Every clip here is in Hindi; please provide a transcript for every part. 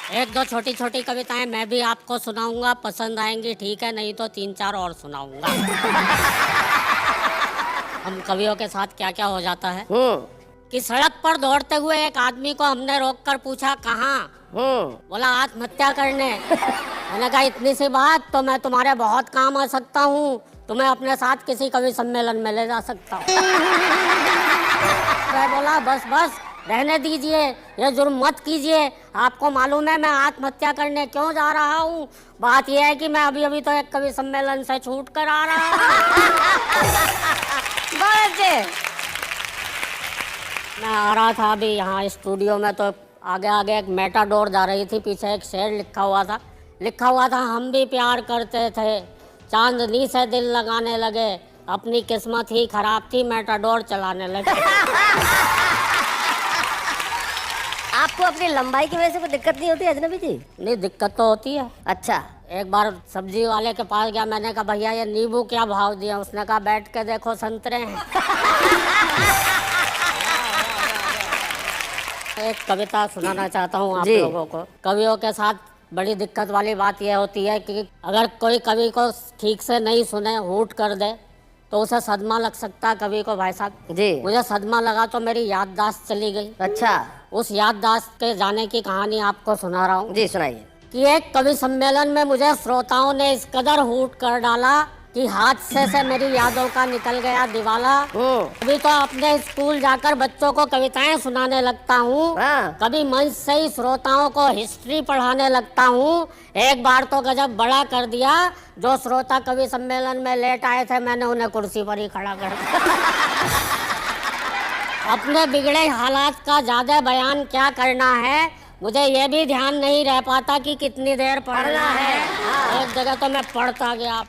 एक दो छोटी छोटी कविताएं मैं भी आपको सुनाऊंगा, पसंद आएंगी ठीक है, नहीं तो 3-4 और सुनाऊंगा। हम कवियों के साथ क्या क्या हो जाता है कि सड़क पर दौड़ते हुए एक आदमी को हमने रोककर पूछा कहाँ, बोला आत्महत्या करने। मैंने कहा इतनी सी बात तो मैं तुम्हारे बहुत काम आ सकता हूँ, तुम्हें अपने साथ किसी कवि सम्मेलन में ले जा सकता हूँ। मैं बोला बस बस रहने दीजिए, ये जुर्म मत कीजिए, आपको मालूम है मैं आत्महत्या करने क्यों जा रहा हूँ? बात यह है कि मैं अभी अभी तो एक कवि सम्मेलन से छूट कर आ रहा हूँ। मैं आ रहा था अभी यहाँ स्टूडियो में, तो आगे आगे एक मेटाडोर जा रही थी, पीछे एक शेर लिखा हुआ था हम भी प्यार करते थे, चांदनी से दिल लगाने लगे, अपनी किस्मत ही खराब थी, मेटाडोर चलाने लगे। आपको अपनी लंबाई की वजह से कोई दिक्कत नहीं होती अजनबी जी? नहीं, दिक्कत तो होती है। अच्छा। एक बार सब्जी वाले के पास गया, मैंने कहा भैया ये नींबू क्या भाव दिया? उसने कहा बैठ के देखो संतरे हैं। एक कविता सुनाना चाहता हूँ आप लोगों को। कवियों के साथ बड़ी दिक्कत वाली बात यह होती है कि अगर कोई कवि को ठीक से नहीं सुने, हूट कर दे, तो उसे सदमा लग सकता है कवि को। भाई साहब जी, मुझे सदमा लगा तो मेरी याददाश्त चली गई। अच्छा। उस याददाश्त के जाने की कहानी आपको सुना रहा हूँ। जी सुनाइए। कि एक कवि सम्मेलन में मुझे श्रोताओं ने इस कदर हूट कर डाला कि हादसे से मेरी यादों का निकल गया दिवाला। कभी तो अपने स्कूल जाकर बच्चों को कविताएं सुनाने लगता हूँ, कभी मंच से ही श्रोताओं को हिस्ट्री पढ़ाने लगता हूँ। एक बार तो गजब बड़ा कर दिया, जो श्रोता कवि सम्मेलन में लेट आए थे मैंने उन्हें कुर्सी पर ही खड़ा कर दिया। अपने बिगड़े हालात का ज्यादा बयान क्या करना है, मुझे ये भी ध्यान नहीं रह पाता कि कितनी देर पढ़ना है। एक जगह तो मैं पढ़ता गया,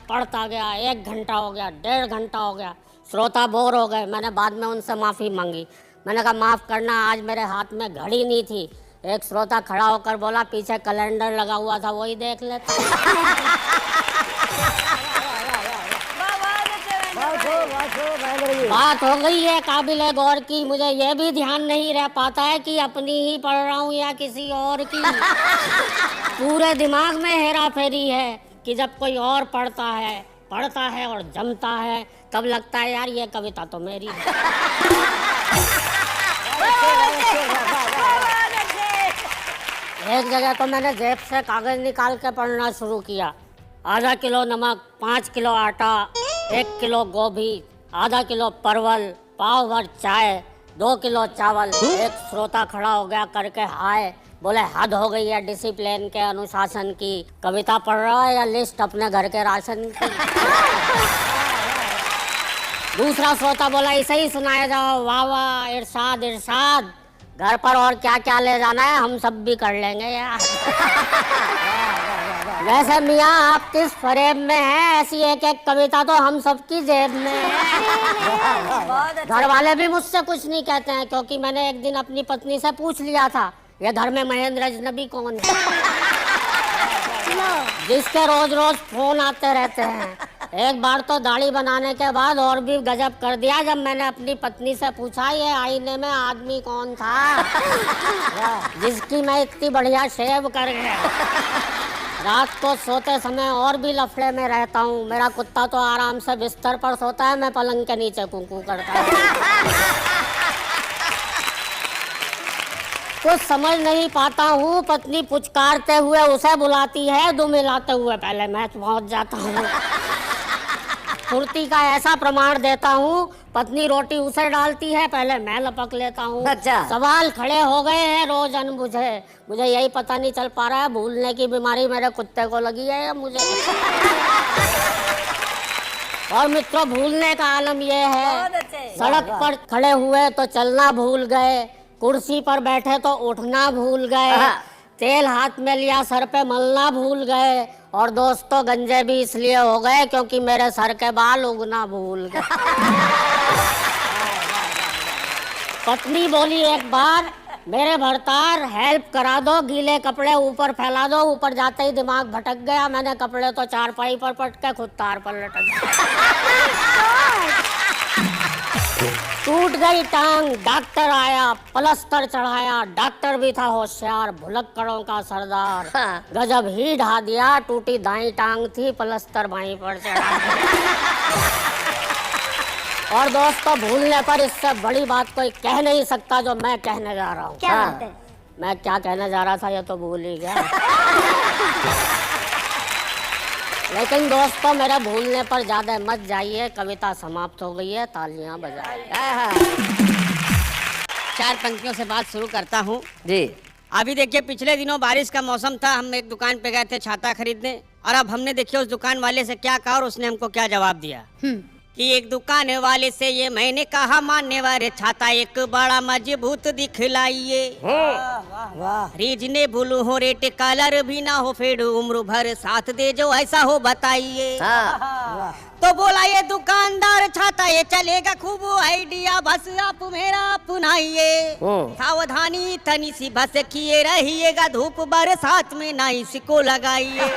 1 घंटा हो गया, 1.5 घंटा हो गया, श्रोता बोर हो गए। मैंने बाद में उनसे माफ़ी मांगी, मैंने कहा माफ़ करना, आज मेरे हाथ में घड़ी नहीं थी। एक श्रोता खड़ा होकर बोला पीछे कैलेंडर लगा हुआ था, वही देख लेते। बात हो गई है काबिले गौर की, मुझे ये भी ध्यान नहीं रह पाता है कि अपनी ही पढ़ रहा हूँ या किसी और की। पूरे दिमाग में हेरा फेरी है कि जब कोई और पढ़ता है और जमता है, तब लगता है यार ये कविता तो मेरी है। एक जगह तो मैंने जेब से कागज निकाल के पढ़ना शुरू किया। आधा किलो नमक, 5 किलो आटा, 1 किलो गोभी, आधा किलो परवल, पाव भर चाय, 2 किलो चावल। एक श्रोता खड़ा हो गया करके हाय, बोले हद हो गई है डिसिप्लिन के, अनुशासन की। कविता पढ़ रहा है या लिस्ट अपने घर के राशन की? दूसरा श्रोता बोला इसे ही सुनाया जाओ, वाह वाह, इरशाद इरशाद, घर पर और क्या क्या ले जाना है हम सब भी कर लेंगे यार। वैसे मियाँ आप किस फरेब में हैं, ऐसी एक एक कविता तो हम सबकी जेब में है। घर वाले भी मुझसे कुछ नहीं कहते हैं, क्योंकि मैंने एक दिन अपनी पत्नी से पूछ लिया था ये घर में महेंद्र अजनबी कौन है, जिसके रोज रोज फोन आते रहते हैं। एक बार तो दाढ़ी बनाने के बाद और भी गजब कर दिया, जब मैंने अपनी पत्नी से पूछा ये आईने में आदमी कौन था जिसकी मैं इतनी बढ़िया शेव कर गया। रात को सोते समय और भी लफड़े में रहता हूँ। मेरा कुत्ता तो आराम से बिस्तर पर सोता है, मैं पलंग के नीचे कुकू करता हूँ। कुछ समझ नहीं पाता हूँ, पत्नी पुचकारते हुए उसे बुलाती है, दुम मिलाते हुए पहले मैं पहुँच जाता हूँ। फुर्ती का ऐसा प्रमाण देता हूँ, पत्नी रोटी उसे डालती है, पहले मैं लपक लेता हूँ। अच्छा। सवाल खड़े हो गए हैं रोज अनबुझे, मुझे यही पता नहीं चल पा रहा है भूलने की बीमारी मेरे कुत्ते को लगी है या मुझे। और मित्रों, भूलने का आलम यह है, सड़क पर खड़े हुए तो चलना भूल गए, कुर्सी पर बैठे तो उठना भूल गए, तेल हाथ में लिया सर पे मलना भूल गए, और दोस्तों गंजे भी इसलिए हो गए क्योंकि मेरे सर के बाल उगना भूल गए। पत्नी बोली एक बार, मेरे भरतार हेल्प करा दो, गीले कपड़े ऊपर फैला दो। ऊपर जाते ही दिमाग भटक गया, मैंने कपड़े तो चारपाई पर पटके खुद तार पर लटक गया। टूट गई टांग, डॉक्टर आया, प्लास्टर चढ़ाया, डॉक्टर भी था होशियार, भुलक्कड़ों का सरदार। हाँ। गजब ही ढा दिया, टूटी दाई टांग थी, प्लास्टर बाई पर चढ़ा। और दोस्तों, भूलने पर इससे बड़ी बात कोई कह नहीं सकता जो मैं कहने जा रहा हूँ। क्या बात है? मैं क्या कहने जा रहा था ये तो भूल ही गया। लेकिन दोस्तों, मेरे भूलने पर ज्यादा मत जाइए, कविता समाप्त हो गई है, तालियां बजाइए। 4 पंक्तियों से बात शुरू करता हूँ जी। अभी देखिए, पिछले दिनों बारिश का मौसम था, हम एक दुकान पे गए थे छाता खरीदने, और अब हमने देखिए उस दुकान वाले से क्या कहा और उसने हमको क्या जवाब दिया कि एक दुकान वाले से ये मैंने कहा, मानने वाले छाता एक बड़ा मजबूत दिखलाइए, रीजनेबल हो रेट, कलर भी ना हो फेड, उम्र भर साथ दे जो ऐसा हो बताइए। तो बोला ये दुकानदार, छाता ये चलेगा खूब आइडिया, बस आप मेरा अपनाइए, सावधानी तनी सी बस किए रहिएगा, धूप बरसात में ना इसको लगाइए।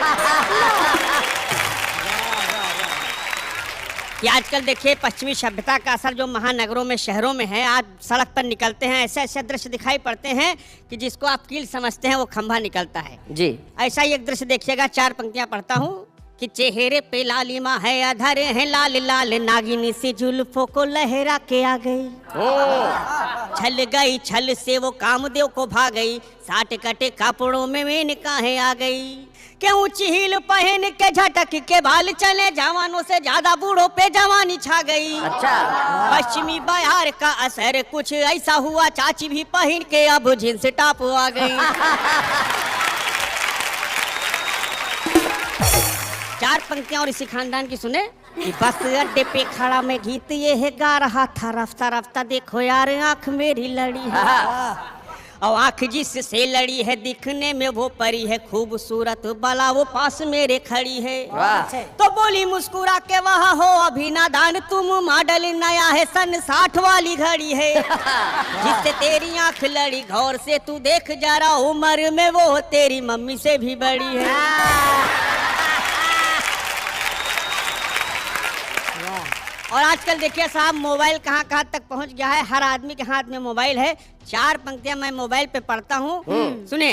कि आजकल देखिए पश्चिमी सभ्यता का असर जो महानगरों में, शहरों में है, आज सड़क पर निकलते हैं ऐसे ऐसे दृश्य दिखाई पड़ते हैं कि जिसको आप कील समझते हैं वो खंभा निकलता है जी। ऐसा ही एक दृश्य देखिएगा। 4 पंक्तियां पढ़ता हूँ कि चेहरे पे लालिमा है, अधरे हैं लाल लाल, नागिनी सी जुल्फों को लहरा के आ गई, छल गई छल से वो कामदेव को भाग गई, 60 कटे कपड़ों में मेनकाहें आ गई, के ऊंची हील पहन के झटक के बाल चले, जवानों से ज्यादा बूढ़ों पे जवानी छा गई। अच्छा। पश्चिमी बिहार का असर कुछ ऐसा हुआ, चाची भी पहन के अब जींस टॉप आ गई। 4 पंक्तियां और इसी खानदान की सुने कि बस अड्डे पे खड़ा मैं गीत ये है गा रहा था, रफ्ता रफ्ता देखो यार आंख मेरी लड़ी है, और आंख जिससे लड़ी है दिखने में वो परी है, खूबसूरत बला वो पास मेरे खड़ी है। तो बोली मुस्कुरा के वहाँ हो अभी नादान, तुम मॉडल नया है, सन 60 वाली घड़ी है, जिससे तेरी आंख लड़ी गौर से तू देख जरा, उम्र में वो तेरी मम्मी से भी बड़ी है। और आजकल देखिए साहब, मोबाइल कहाँ कहाँ तक पहुँच गया है, हर आदमी के हाथ में मोबाइल है। 4 पंक्तियां मैं मोबाइल पे पढ़ता हूँ, सुने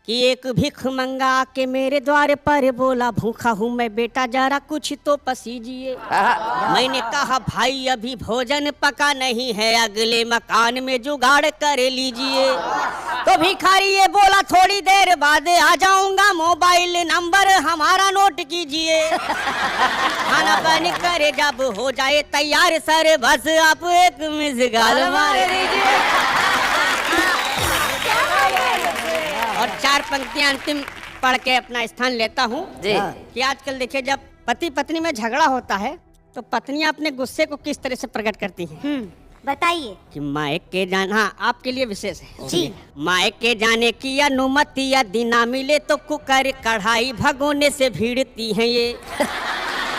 कि एक भिख मंगा के मेरे द्वार पर बोला, भूखा हूँ मैं बेटा जरा कुछ तो पसीजिए, मैंने कहा भाई अभी भोजन पका नहीं है, अगले मकान में जुगाड़ कर लीजिए। तो भिखारी ये बोला थोड़ी देर बाद आ जाऊंगा, मोबाइल नंबर हमारा नोट कीजिए, खाना बन कर जब हो जाए तैयार सर, बस आप एक मिस कॉल मार दीजिए। और 4 पंक्तियां अंतिम पढ़ के अपना स्थान लेता हूँ कि आजकल देखिए जब पति पत्नी में झगड़ा होता है तो पत्नियां अपने गुस्से को किस तरह से प्रकट करती हैं। बताइए। कि मायके जाना, आपके लिए विशेष है जी। मायके जाने की अनुमति यदि ना मिले तो कुकर कढ़ाई भगोने से भीड़ती हैं ये,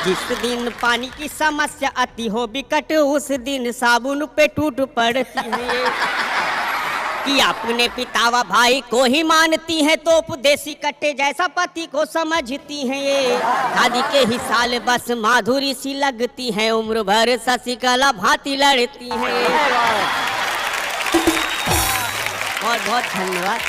जिस दिन पानी की समस्या अति हो बिकट, उस दिन साबुन पे टूट पड़ती है ये, कि अपने पितावा भाई को ही मानती हैं तो उपदेशी कट्टे जैसा पति को समझती हैं ये, शादी के ही साल बस माधुरी सी लगती हैं, उम्र भर शशिकला भांति लड़ती हैं। बहुत बहुत धन्यवाद।